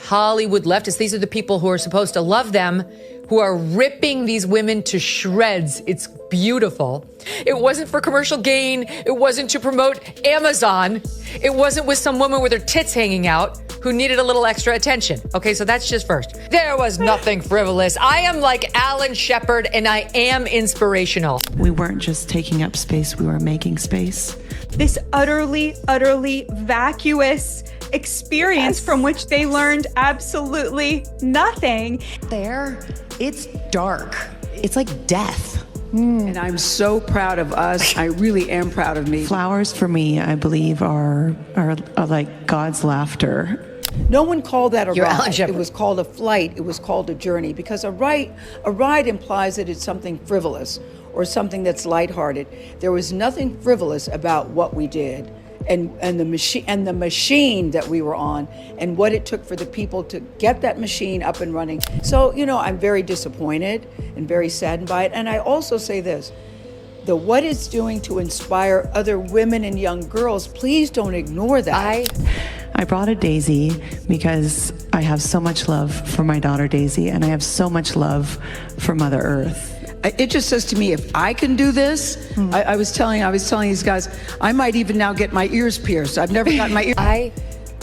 Hollywood leftists. These are the people who are supposed to love them, who are ripping these women to shreds. It's beautiful. It wasn't for commercial gain. It wasn't to promote Amazon. It wasn't with some woman with her tits hanging out who needed a little extra attention. Okay, so that's just first. There was nothing frivolous. I am like Alan Shepard, and I am inspirational. We weren't just taking up space, we were making space. This utterly vacuous experience from which they learned absolutely nothing. There, it's dark. It's like death. And I'm so proud of us. I really am proud of me. Flowers for me, I believe, are like God's laughter. No one called that a You're Alan ride. Shepard. It was called a flight. It was called a journey, because a ride implies that it's something frivolous or something that's lighthearted. There was nothing frivolous about what we did. And the machine that we were on, and what it took for the people to get that machine up and running. So, I'm very disappointed and very saddened by it. And I also say this, what it's doing to inspire other women and young girls, please don't ignore that. I brought a daisy because I have so much love for my daughter Daisy, and I have so much love for Mother Earth. It just says to me, if I can do this, I was telling these guys, I might even now get my ears pierced. I've never gotten my ears.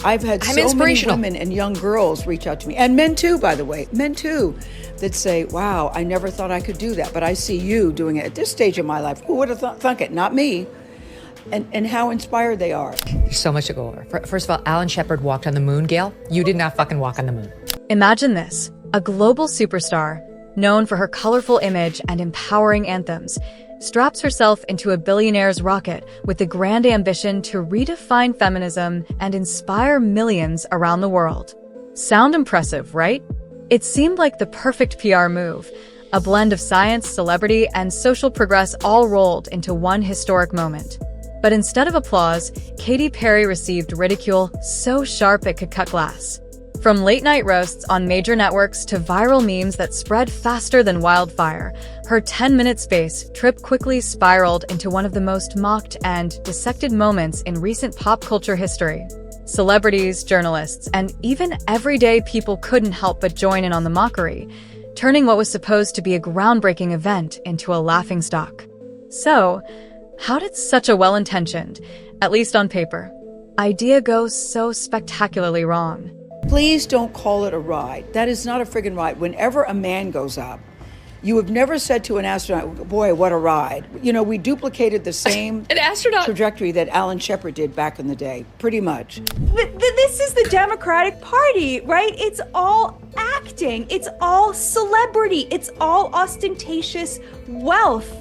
I've had so many women and young girls reach out to me, and men too, by the way, men too, that say, wow, I never thought I could do that, but I see you doing it at this stage of my life. Who would have thunk it? Not me. And how inspired they are. There's so much to go over. First of all, Alan Shepard walked on the moon, Gail. You did not fucking walk on the moon. Imagine this, a global superstar, known for her colorful image and empowering anthems, straps herself into a billionaire's rocket with the grand ambition to redefine feminism and inspire millions around the world. Sound impressive, right? It seemed like the perfect PR move, a blend of science, celebrity, and social progress all rolled into one historic moment. But instead of applause, Katy Perry received ridicule so sharp it could cut glass. From late-night roasts on major networks to viral memes that spread faster than wildfire, her 10-minute space trip quickly spiraled into one of the most mocked and dissected moments in recent pop culture history. Celebrities, journalists, and even everyday people couldn't help but join in on the mockery, turning what was supposed to be a groundbreaking event into a laughingstock. So, how did such a well-intentioned, at least on paper, idea go so spectacularly wrong? Please don't call it a ride. That is not a friggin' ride. Whenever a man goes up, you have never said to an astronaut, boy, what a ride. We duplicated the same trajectory that Alan Shepard did back in the day, pretty much. This is the Democratic Party, right? It's all acting. It's all celebrity. It's all ostentatious wealth.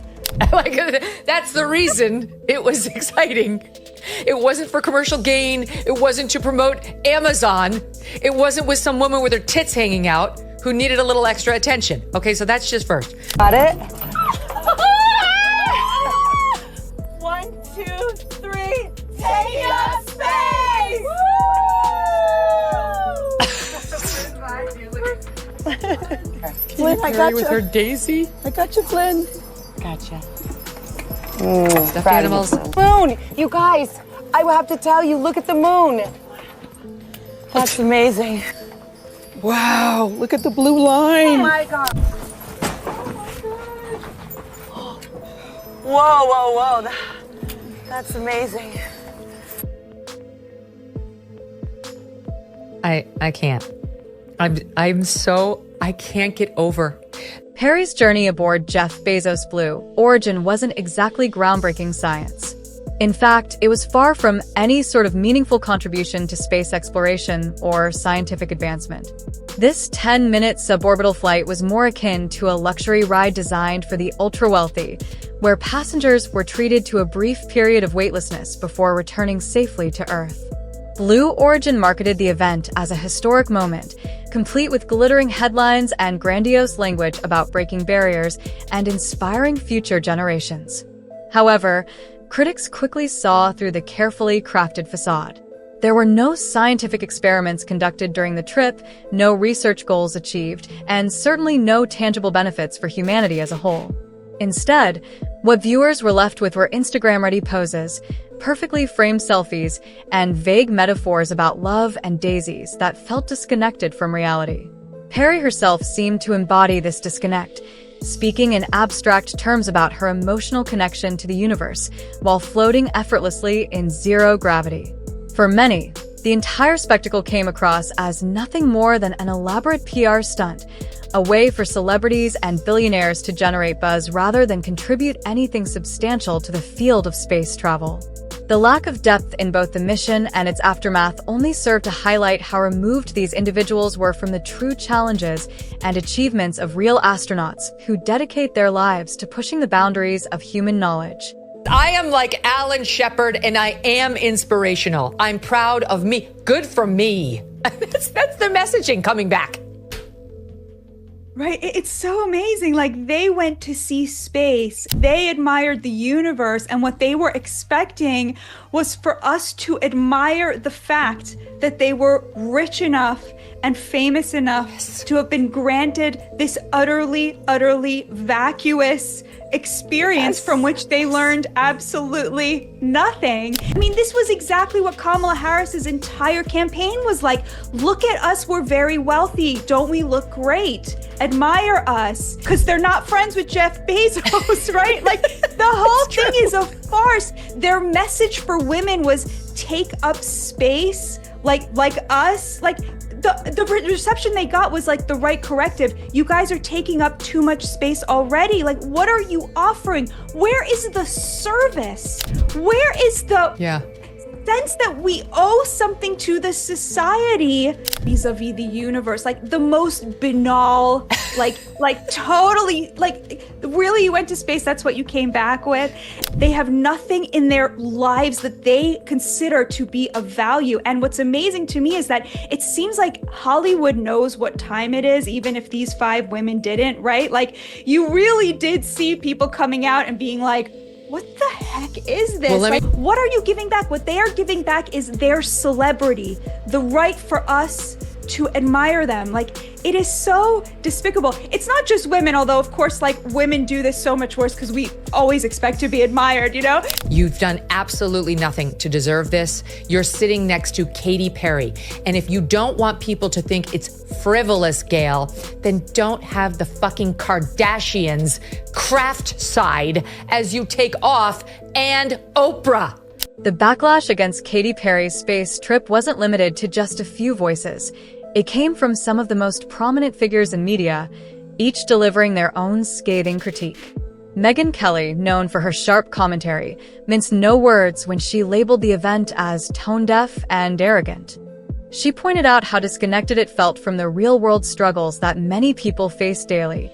That's the reason it was exciting. It wasn't for commercial gain. It wasn't to promote Amazon. It wasn't with some woman with her tits hanging out who needed a little extra attention. Okay, so that's just first. Got it? 1, 2, 3, take up space! Flynn, I got with her Daisy. I got you, Flynn. Gotcha. Stuffed animals. Moon, you guys, I will have to tell you, look at the moon. That's amazing. Wow, look at the blue line. Oh my God. Whoa. That's amazing. I can't. I can't get over. Perry's journey aboard Jeff Bezos' Blue Origin wasn't exactly groundbreaking science. In fact, it was far from any sort of meaningful contribution to space exploration or scientific advancement. This 10-minute suborbital flight was more akin to a luxury ride designed for the ultra-wealthy, where passengers were treated to a brief period of weightlessness before returning safely to Earth. Blue Origin marketed the event as a historic moment, complete with glittering headlines and grandiose language about breaking barriers and inspiring future generations. However, critics quickly saw through the carefully crafted facade. There were no scientific experiments conducted during the trip, no research goals achieved, and certainly no tangible benefits for humanity as a whole. Instead, what viewers were left with were Instagram-ready poses, perfectly framed selfies, and vague metaphors about love and daisies that felt disconnected from reality. Perry herself seemed to embody this disconnect, speaking in abstract terms about her emotional connection to the universe while floating effortlessly in zero gravity. For many, the entire spectacle came across as nothing more than an elaborate PR stunt, a way for celebrities and billionaires to generate buzz rather than contribute anything substantial to the field of space travel. The lack of depth in both the mission and its aftermath only served to highlight how removed these individuals were from the true challenges and achievements of real astronauts who dedicate their lives to pushing the boundaries of human knowledge. I am like Alan Shepard, and I am inspirational. I'm proud of me. Good for me. That's the messaging coming back. Right. It's so amazing. Like, they went to see space. They admired the universe. And what they were expecting was for us to admire the fact that they were rich enough and famous enough to have been granted this utterly, utterly vacuous experience from which they learned absolutely nothing. I mean, this was exactly what Kamala Harris's entire campaign was like. Look at us, we're very wealthy. Don't we look great? Admire us. Because they're not friends with Jeff Bezos, right? Like, the whole thing is a farce. Their message for women was take up space, like us. Like, the reception they got was like the right corrective. You guys are taking up too much space already. Like, what are you offering? Where is the service? Where is the sense that we owe something to the society vis-a-vis the universe? Like, the most banal, like totally, like, really, you went to space, that's what you came back with? They have nothing in their lives that they consider to be of value. And what's amazing to me is that it seems like Hollywood knows what time it is, even if these 5 women didn't, right? Like, you really did see people coming out and being like, what the heck is this? Well, like, what are you giving back? What they are giving back is their celebrity, the right for us to admire them. Like, it is so despicable. It's not just women, although of course, like, women do this so much worse because we always expect to be admired, you know? You've done absolutely nothing to deserve this. You're sitting next to Katy Perry. And if you don't want people to think it's frivolous, Gail, then don't have the fucking Kardashians craft side as you take off, and Oprah. The backlash against Katy Perry's space trip wasn't limited to just a few voices. It came from some of the most prominent figures in media, each delivering their own scathing critique. Megyn Kelly, known for her sharp commentary, minced no words when she labeled the event as tone-deaf and arrogant. She pointed out how disconnected it felt from the real-world struggles that many people face daily,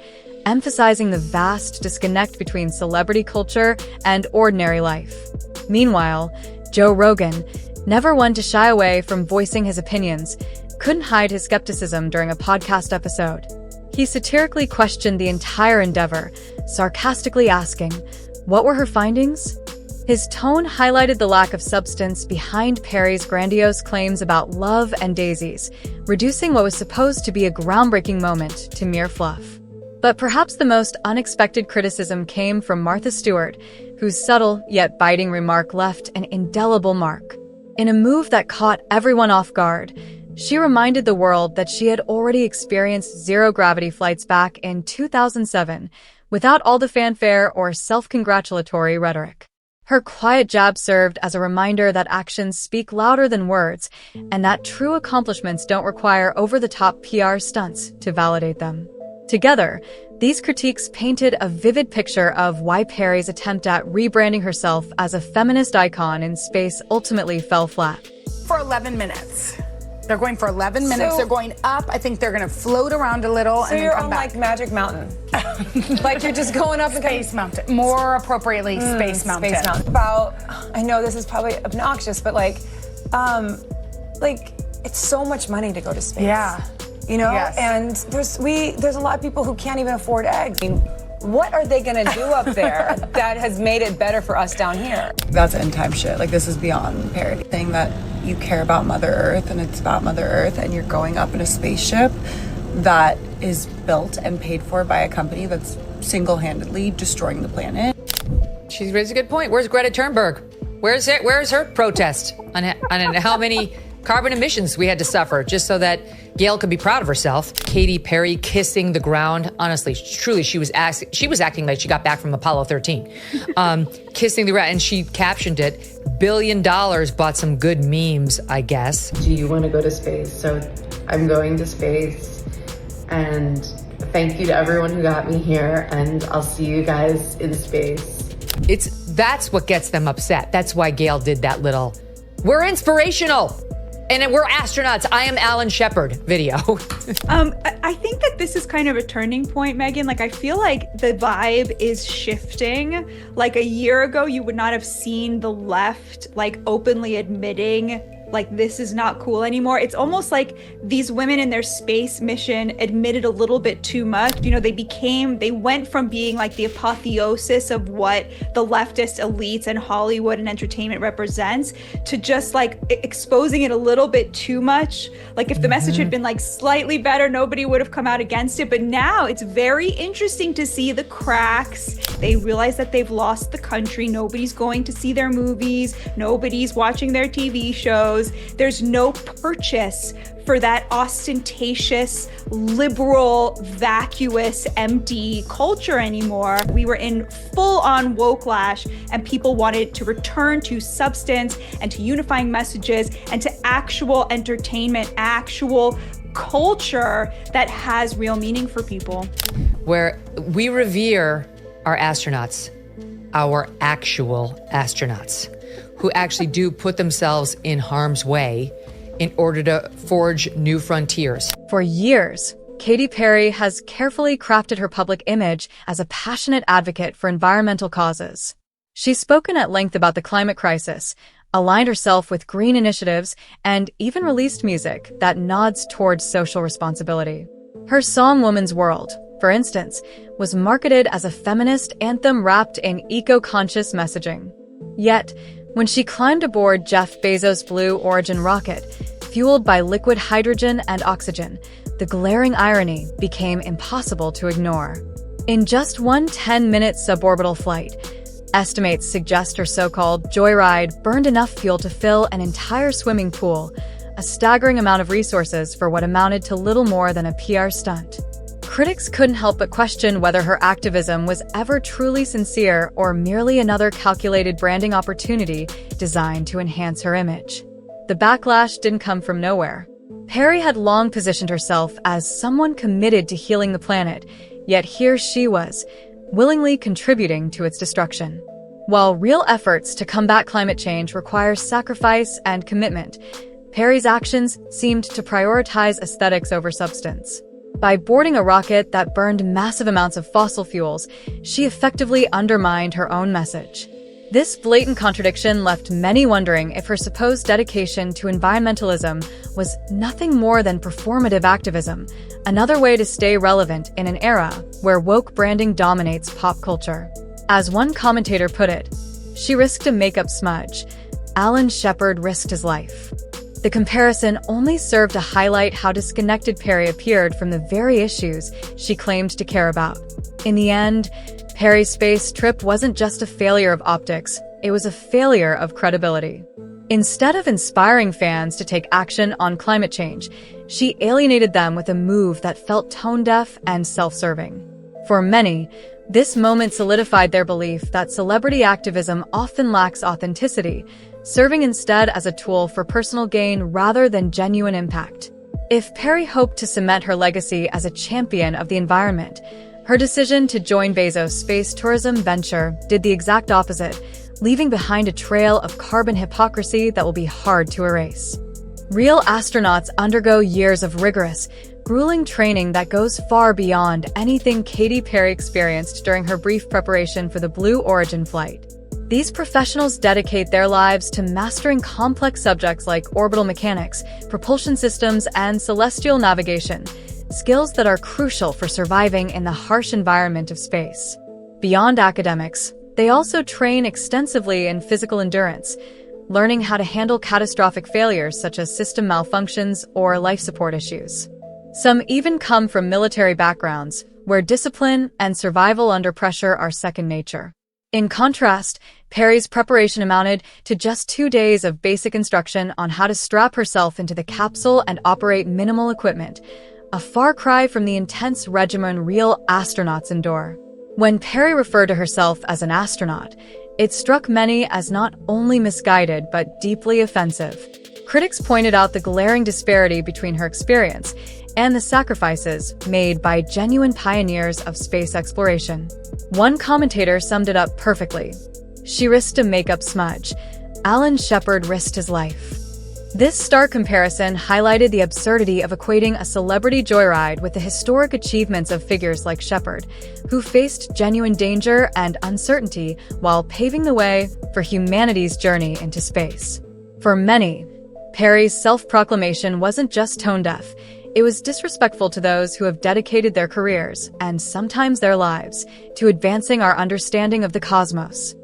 emphasizing the vast disconnect between celebrity culture and ordinary life. Meanwhile, Joe Rogan, never one to shy away from voicing his opinions, couldn't hide his skepticism during a podcast episode. He satirically questioned the entire endeavor, sarcastically asking, what were her findings? His tone highlighted the lack of substance behind Perry's grandiose claims about love and daisies, reducing what was supposed to be a groundbreaking moment to mere fluff. But perhaps the most unexpected criticism came from Martha Stewart, whose subtle yet biting remark left an indelible mark. In a move that caught everyone off guard, she reminded the world that she had already experienced zero-gravity flights back in 2007, without all the fanfare or self-congratulatory rhetoric. Her quiet jab served as a reminder that actions speak louder than words, and that true accomplishments don't require over-the-top PR stunts to validate them. Together, these critiques painted a vivid picture of why Perry's attempt at rebranding herself as a feminist icon in space ultimately fell flat. For 11 minutes. They're going for 11 minutes. They're going up. I think they're going to float around a little and then come back. Like Magic Mountain. Like, you're just going up and Space Mountain. More appropriately, Space Mountain. Space Mountain. I know this is probably obnoxious, but like, it's so much money to go to space. Yeah. You know, Yes. and there's a lot of people who can't even afford eggs. I mean, what are they gonna do up there that has made it better for us down here? That's end time shit. Like, this is beyond parody. Saying that you care about Mother Earth and it's about Mother Earth and you're going up in a spaceship that is built and paid for by a company that's single-handedly destroying the planet. She raises a good point. Where's Greta Thunberg? Where's her protest on how many carbon emissions we had to suffer just so that Gail could be proud of herself? Katy Perry kissing the ground. Honestly, truly, she was acting like she got back from Apollo 13. Kissing the ground, and she captioned it, $1 billion bought some good memes, I guess. Do you want to go to space? So I'm going to space, and thank you to everyone who got me here, and I'll see you guys in space. That's what gets them upset. That's why Gail did that little, we're inspirational and we're astronauts, I am Alan Shepard video. I think that this is kind of a turning point, Megyn. Like, I feel like the vibe is shifting. Like, a year ago, you would not have seen the left, like, openly admitting, like, this is not cool anymore. It's almost like these women in their space mission admitted a little bit too much. You know, they went from being like the apotheosis of what the leftist elites and Hollywood and entertainment represents to just like exposing it a little bit too much. Like, if the message had been like slightly better, nobody would have come out against it. But now it's very interesting to see the cracks. They realize that they've lost the country. Nobody's going to see their movies. Nobody's watching their TV shows. There's no purchase for that ostentatious, liberal, vacuous, empty culture anymore. We were in full-on woke-lash, and people wanted to return to substance and to unifying messages and to actual entertainment, actual culture that has real meaning for people. Where we revere our astronauts, our actual astronauts, who actually do put themselves in harm's way in order to forge new frontiers. For years, Katy Perry has carefully crafted her public image as a passionate advocate for environmental causes. She's spoken at length about the climate crisis, aligned herself with green initiatives, and even released music that nods towards social responsibility. Her song Woman's World, for instance, was marketed as a feminist anthem wrapped in eco-conscious messaging. Yet, when she climbed aboard Jeff Bezos' Blue Origin rocket, fueled by liquid hydrogen and oxygen, the glaring irony became impossible to ignore. In just one 10-minute suborbital flight, estimates suggest her so-called joyride burned enough fuel to fill an entire swimming pool, a staggering amount of resources for what amounted to little more than a PR stunt. Critics couldn't help but question whether her activism was ever truly sincere or merely another calculated branding opportunity designed to enhance her image. The backlash didn't come from nowhere. Perry had long positioned herself as someone committed to healing the planet, yet here she was, willingly contributing to its destruction. While real efforts to combat climate change require sacrifice and commitment, Perry's actions seemed to prioritize aesthetics over substance. By boarding a rocket that burned massive amounts of fossil fuels, she effectively undermined her own message. This blatant contradiction left many wondering if her supposed dedication to environmentalism was nothing more than performative activism, another way to stay relevant in an era where woke branding dominates pop culture. As one commentator put it, she risked a makeup smudge. Alan Shepard risked his life. The comparison only served to highlight how disconnected Perry appeared from the very issues she claimed to care about. In the end, Perry's space trip wasn't just a failure of optics, it was a failure of credibility. Instead of inspiring fans to take action on climate change, she alienated them with a move that felt tone-deaf and self-serving. For many, this moment solidified their belief that celebrity activism often lacks authenticity, serving instead as a tool for personal gain rather than genuine impact. If Perry hoped to cement her legacy as a champion of the environment, her decision to join Bezos' space tourism venture did the exact opposite, leaving behind a trail of carbon hypocrisy that will be hard to erase. Real astronauts undergo years of rigorous, grueling training that goes far beyond anything Katy Perry experienced during her brief preparation for the Blue Origin flight. These professionals dedicate their lives to mastering complex subjects like orbital mechanics, propulsion systems, and celestial navigation, skills that are crucial for surviving in the harsh environment of space. Beyond academics, they also train extensively in physical endurance, learning how to handle catastrophic failures such as system malfunctions or life support issues. Some even come from military backgrounds, where discipline and survival under pressure are second nature. In contrast, Perry's preparation amounted to just 2 days of basic instruction on how to strap herself into the capsule and operate minimal equipment, a far cry from the intense regimen real astronauts endure. When Perry referred to herself as an astronaut, it struck many as not only misguided but deeply offensive. Critics pointed out the glaring disparity between her experience and the sacrifices made by genuine pioneers of space exploration. One commentator summed it up perfectly. She risked a makeup smudge. Alan Shepard risked his life. This stark comparison highlighted the absurdity of equating a celebrity joyride with the historic achievements of figures like Shepard, who faced genuine danger and uncertainty while paving the way for humanity's journey into space. For many, Perry's self-proclamation wasn't just tone-deaf. It was disrespectful to those who have dedicated their careers, and sometimes their lives, to advancing our understanding of the cosmos.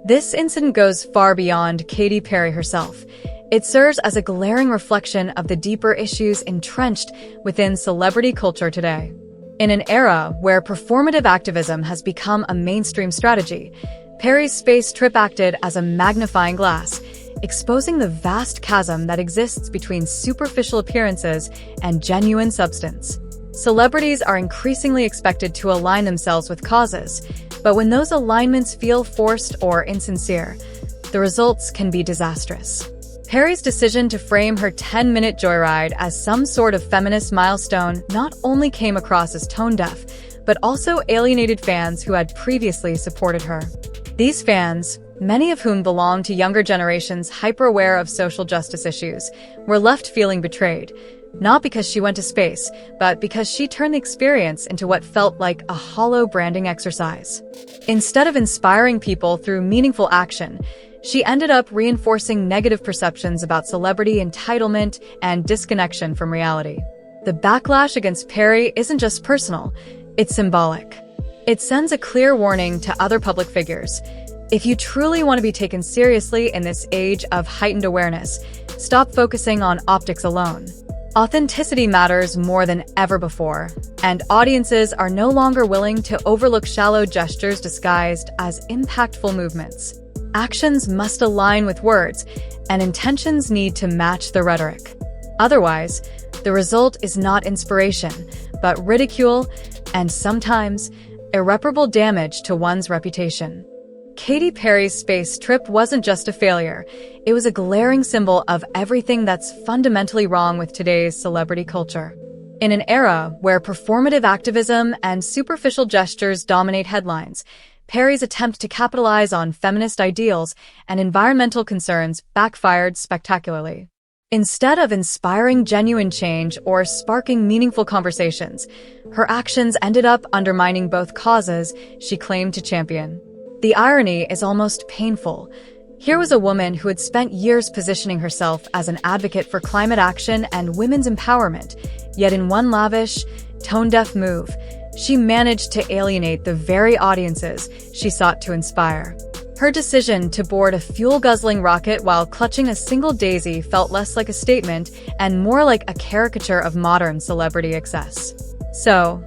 This incident goes far beyond Katy Perry herself. It serves as a glaring reflection of the deeper issues entrenched within celebrity culture today. In an era where performative activism has become a mainstream strategy, Perry's space trip acted as a magnifying glass, exposing the vast chasm that exists between superficial appearances and genuine substance. Celebrities are increasingly expected to align themselves with causes, but when those alignments feel forced or insincere, the results can be disastrous. Perry's decision to frame her 10-minute joyride as some sort of feminist milestone not only came across as tone-deaf, but also alienated fans who had previously supported her. These fans, many of whom belong to younger generations hyper-aware of social justice issues, were left feeling betrayed, not because she went to space, but because she turned the experience into what felt like a hollow branding exercise. Instead of inspiring people through meaningful action, she ended up reinforcing negative perceptions about celebrity entitlement and disconnection from reality. The backlash against Perry isn't just personal, it's symbolic. It sends a clear warning to other public figures. If you truly want to be taken seriously in this age of heightened awareness, stop focusing on optics alone. Authenticity matters more than ever before, and audiences are no longer willing to overlook shallow gestures disguised as impactful movements. Actions must align with words, and intentions need to match the rhetoric. Otherwise, the result is not inspiration, but ridicule and sometimes irreparable damage to one's reputation. Katy Perry's space trip wasn't just a failure. It was a glaring symbol of everything that's fundamentally wrong with today's celebrity culture. In an era where performative activism and superficial gestures dominate headlines, Perry's attempt to capitalize on feminist ideals and environmental concerns backfired spectacularly. Instead of inspiring genuine change or sparking meaningful conversations, her actions ended up undermining both causes she claimed to champion. The irony is almost painful. Here was a woman who had spent years positioning herself as an advocate for climate action and women's empowerment, yet in one lavish, tone-deaf move, she managed to alienate the very audiences she sought to inspire. Her decision to board a fuel-guzzling rocket while clutching a single daisy felt less like a statement and more like a caricature of modern celebrity excess. So,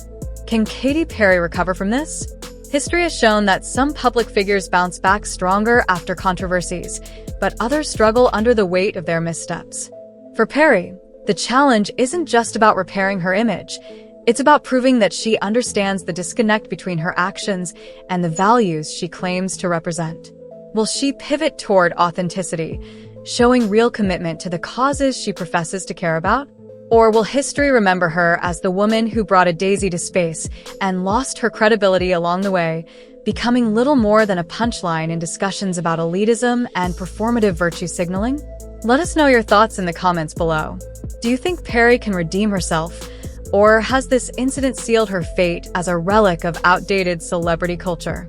can Katy Perry recover from this? History has shown that some public figures bounce back stronger after controversies, but others struggle under the weight of their missteps. For Perry, the challenge isn't just about repairing her image. It's about proving that she understands the disconnect between her actions and the values she claims to represent. Will she pivot toward authenticity, showing real commitment to the causes she professes to care about? Or will history remember her as the woman who brought a daisy to space and lost her credibility along the way, becoming little more than a punchline in discussions about elitism and performative virtue signaling? Let us know your thoughts in the comments below. Do you think Perry can redeem herself? Or has this incident sealed her fate as a relic of outdated celebrity culture?